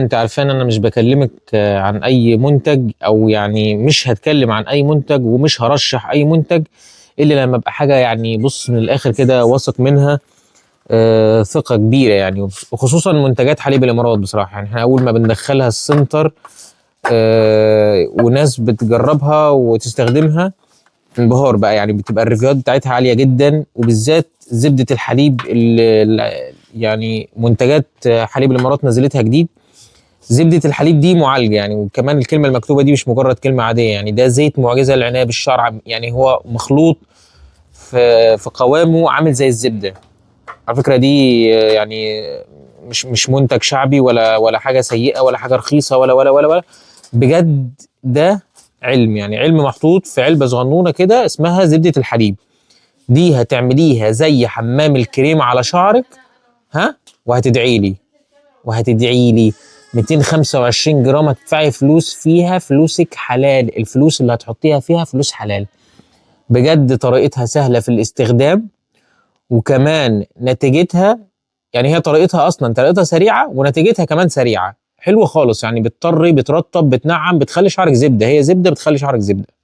انت عارفان انا مش بكلمك عن اي منتج، او يعني مش هتكلم عن اي منتج ومش هرشح اي منتج الا لما ابقى حاجه، يعني بص من الاخر كده واثق منها ثقه كبيره يعني. وخصوصا منتجات حليب الامارات بصراحه، يعني احنا اول ما بندخلها السنتر وناس بتجربها وتستخدمها انبهار بقى، يعني بتبقى الريفيوات بتاعتها عاليه جدا، وبالذات زبده الحليب اللي يعني منتجات حليب الامارات نزلتها جديد. زبدة الحليب دي معالجة يعني، وكمان الكلمة المكتوبة دي مش مجرد كلمة عادية، يعني ده زيت معجزة للعناية بالشعر، يعني هو مخلوط في قوامه عامل زي الزبدة. على فكرة دي يعني مش منتج شعبي ولا حاجة سيئة ولا حاجة رخيصة ولا بجد. ده علم، يعني علم محطوط في علبة صغنونة كده اسمها زبدة الحليب. دي هتعمليها زي حمام الكريم على شعرك، ها، وهتدعي لي وهتدعي لي. 225 جرام هتدفعي فلوس فيها، فلوسك حلال، الفلوس اللي هتحطيها فيها فلوس حلال. بجد طريقتها سهلة في الاستخدام، وكمان نتيجتها، يعني هي طريقتها سريعة ونتيجتها كمان سريعة حلوة خالص، يعني بتطري، بترطب، بتنعم، بتخلي شعرك زبدة، هي زبدة بتخلي شعرك زبدة.